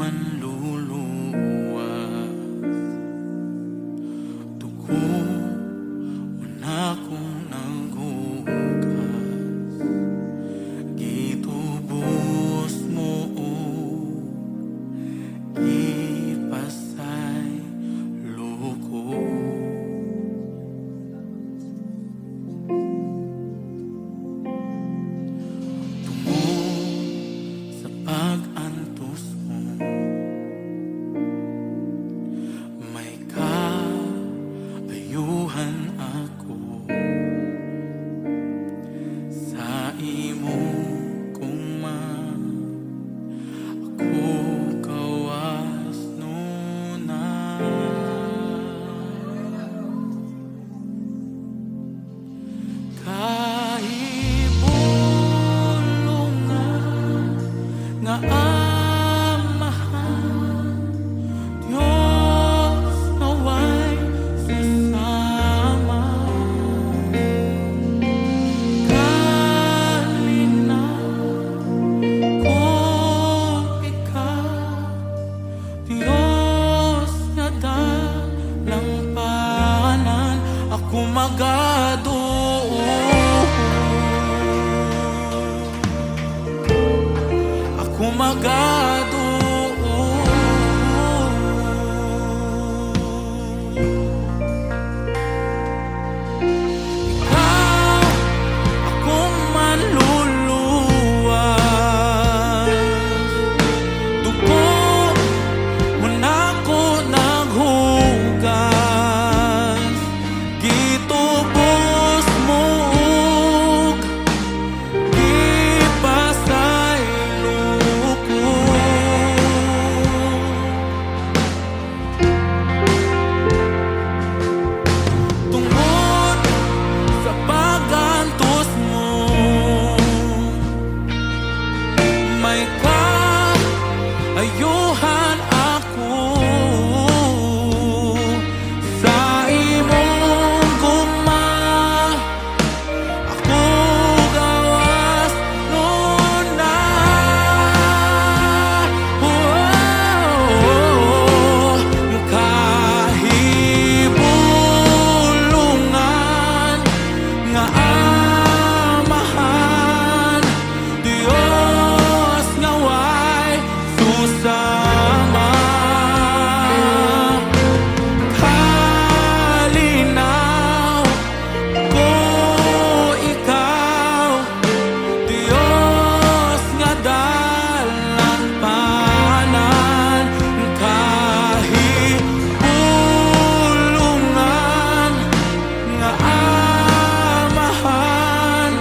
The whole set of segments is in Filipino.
manluluwas. Dugo mo na kong naghugas, gitubos mo o gipasay luko. Tungod sa pag-antos mo, may kaayuhan ako. Sa imo kuma ako kawas nuna. Kahibulungan nga amahan, Diyos naway susama. Kalinaw kung ikaw, Diyos nga dalang panan, ako magado. Ako magado. Ikaw akong manluluwas. Dugo mo na ko naghugas, gitubos mo ug gipasay luko. Tungod sa pag-antos mo, may kaayuhan ako. Sa imong guma ako gawas nuna. Kahibulungan nga amahan, Diyos nga way susama. Kalinaw ko ikaw, Diyos nga dalang panan. Kahibulungan nga amahan,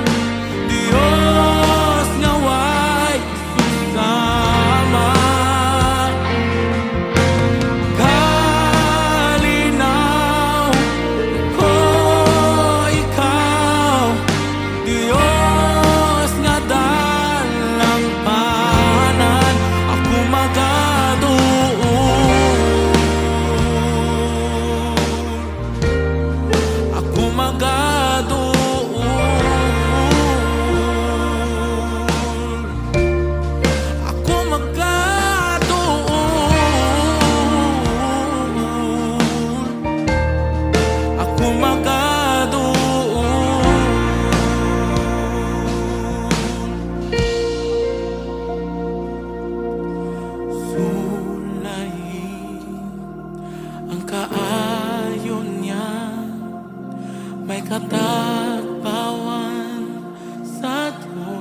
Diyos nga way susama. Kalinaw ko ikaw, Diyos nga dalang panan, ako magado. Ako magado. Ako magado. Ako magado. Sulayin ang kaayon niya, may katagpawan sa Diyos.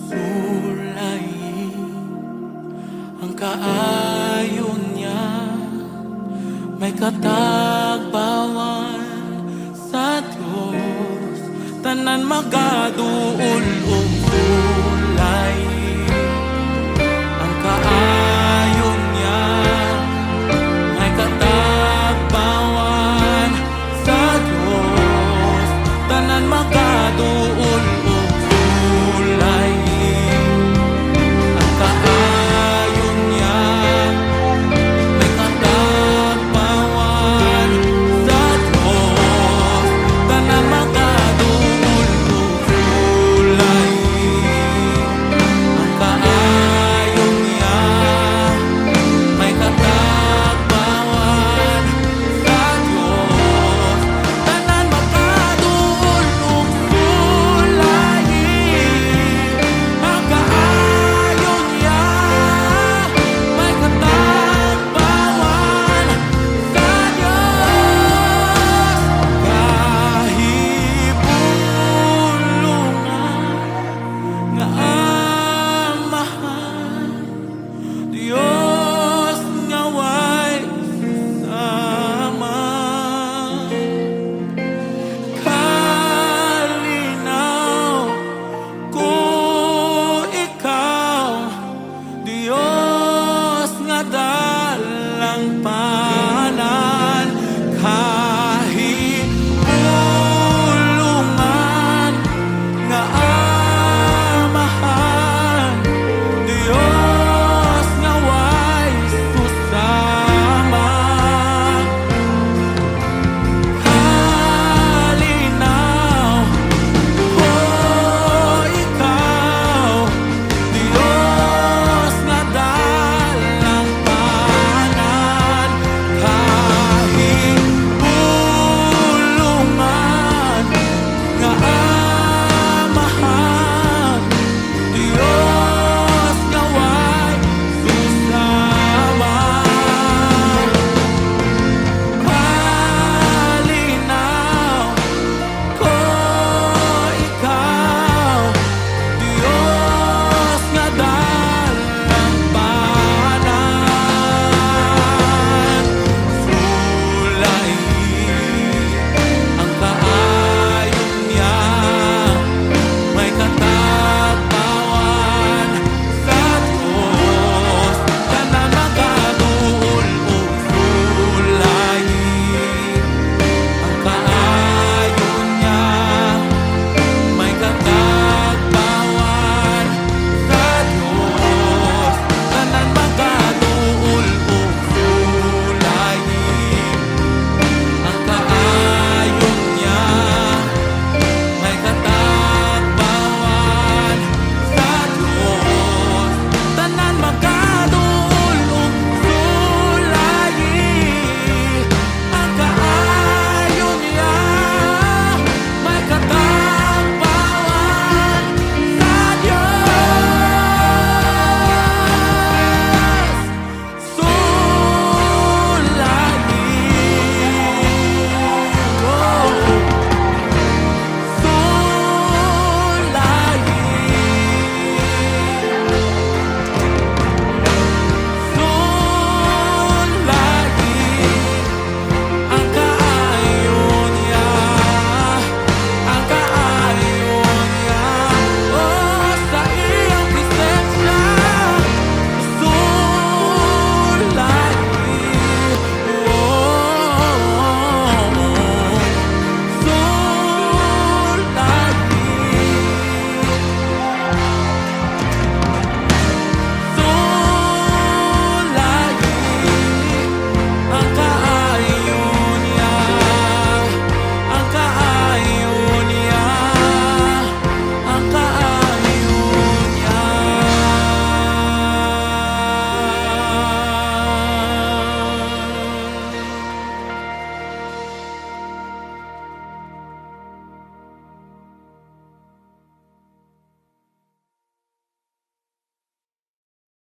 Sulayin ang kaayon niya, may katagpawan sa Diyos. Tanan magado.